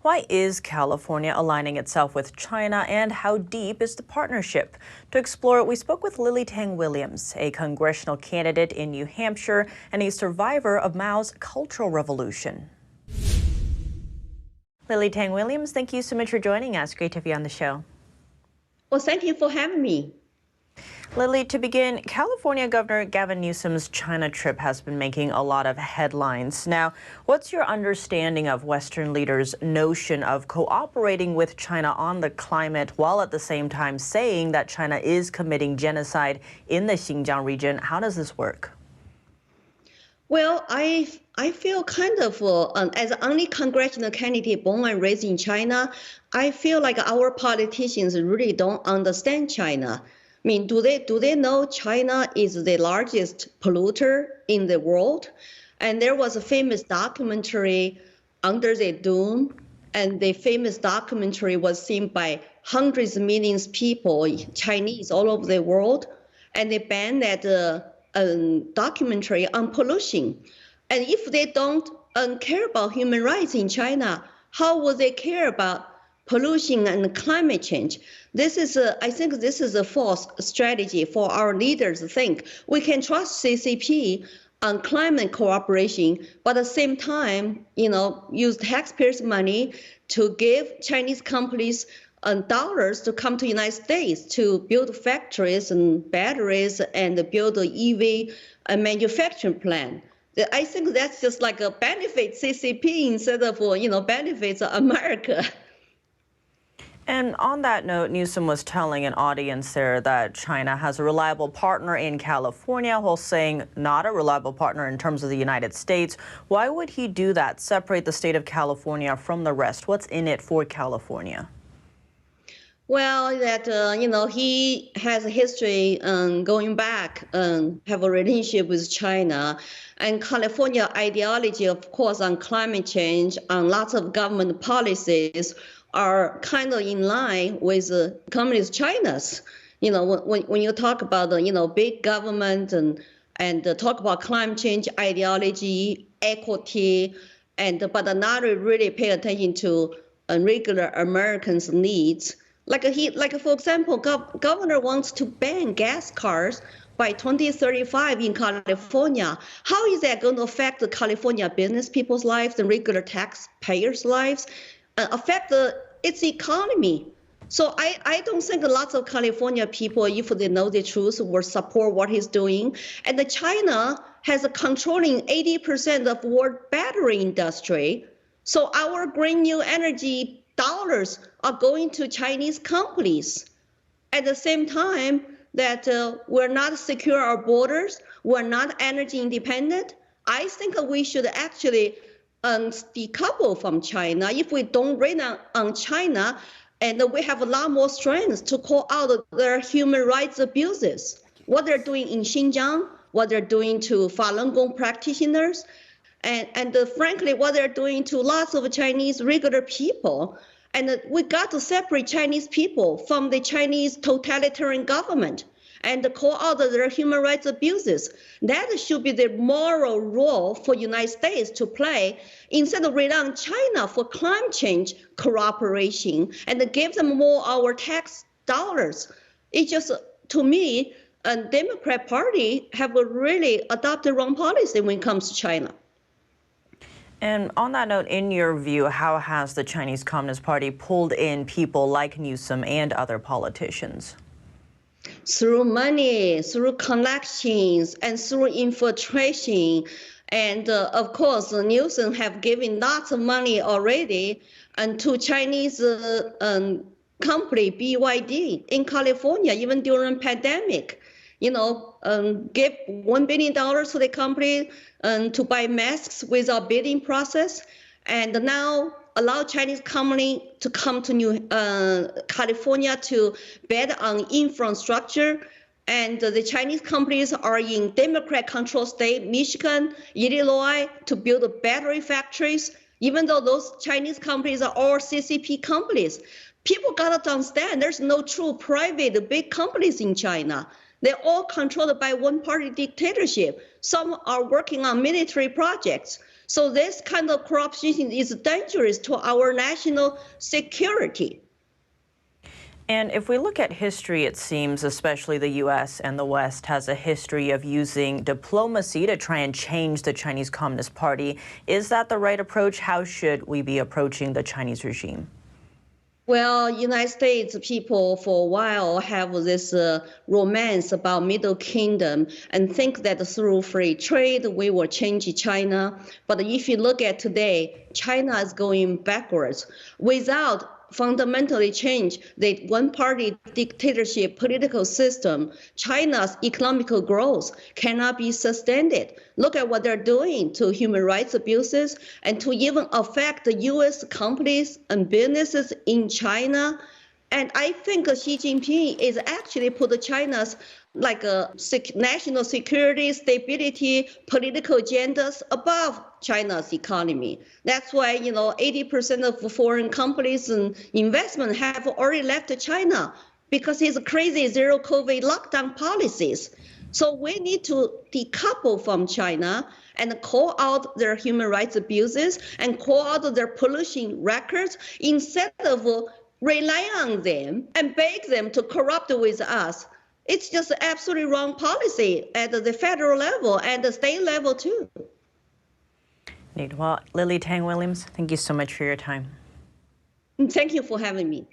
Why is California aligning itself with China, and how deep is the partnership? To explore it, we spoke with Lily Tang Williams, a congressional candidate in New Hampshire and a survivor of Mao's Cultural Revolution. Lily Tang Williams, thank you so much for joining us. Great to have you on the show. Well, thank you for having me. Lily, to begin, California Governor Gavin Newsom's China trip has been making a lot of headlines. Now, what's your understanding of Western leaders' notion of cooperating with China on the climate while at the same time saying that China is committing genocide in the Xinjiang region? How does this work? Well, I feel kind of, as the only congressional candidate born and raised in China, I feel like our politicians really don't understand China. I mean, do they know China is the largest polluter in the world? And there was a famous documentary, Under the Dome, and the famous documentary was seen by hundreds of millions of people, Chinese all over the world, and they banned that documentary on pollution. And if they don't care about human rights in China, how will they care about pollution and climate change? I think this is a false strategy for our leaders to think. We can trust CCP on climate cooperation, but at the same time, use taxpayers' money to give Chinese companies dollars to come to the United States to build factories and batteries and build an EV manufacturing plant. I think that's just like a benefit CCP instead of, benefits America. And on that note, Newsom was telling an audience there that China has a reliable partner in California while saying not a reliable partner in terms of the United States. Why would he do that, separate the state of California from the rest? What's in it for California? Well, he has a history going back, have a relationship with China. And California ideology, of course, on climate change, on lots of government policies are kind of in line with Communist China's. When you talk about, big government and talk about climate change ideology, equity, but not really pay attention to regular Americans' needs. Like for example, governor wants to ban gas cars by 2035 in California. How is that going to affect the California business people's lives and regular taxpayers' lives? Affect its economy. So I don't think lots of California people, if they know the truth, will support what he's doing. And China has a controlling 80% of world battery industry. So our green new energy dollars are going to Chinese companies. At the same time that we're not secure our borders, we're not energy independent, I think we should actually decouple from China. If we don't rain on China, and we have a lot more strength to call out their human rights abuses, what they're doing in Xinjiang, what they're doing to Falun Gong practitioners, and frankly, what they're doing to lots of Chinese regular people. And we got to separate Chinese people from the Chinese totalitarian government and call out their human rights abuses. That should be the moral role for the United States to play instead of relying on China for climate change cooperation and give them more our tax dollars. It's just, to me, a Democrat Party have really adopted the wrong policy when it comes to China. And on that note, in your view, how has the Chinese Communist Party pulled in people like Newsom and other politicians? Through money, through connections, and through infiltration. And of course, Newsom have given lots of money already to Chinese company BYD in California, even during pandemic. Give $1 billion to the company to buy masks without bidding process, and now allow Chinese company to come to California to bet on infrastructure. And the Chinese companies are in Democrat-controlled state, Michigan, Illinois, to build battery factories, even though those Chinese companies are all CCP companies. People got to understand there's no true private big companies in China. They're all controlled by one-party dictatorship. Some are working on military projects. So this kind of corruption is dangerous to our national security. And if we look at history, it seems especially the U.S. and the West has a history of using diplomacy to try and change the Chinese Communist Party. Is that the right approach? How should we be approaching the Chinese regime? Well, United States people for a while have this romance about Middle Kingdom and think that through free trade we will change China. But if you look at today, China is going backwards. Without fundamentally change the one-party dictatorship political system, China's economical growth cannot be sustained. Look at what they're doing to human rights abuses and to even affect the U.S. companies and businesses in China. And I think Xi Jinping is actually put China's national security, stability, political agendas above China's economy. That's why 80% of foreign companies and investment have already left China because his crazy zero COVID lockdown policies. So we need to decouple from China and call out their human rights abuses and call out their pollution records instead of rely on them and beg them to corrupt with us. It's just absolutely wrong policy at the federal level and the state level too. Well, Lily Tang Williams, thank you so much for your time. Thank you for having me.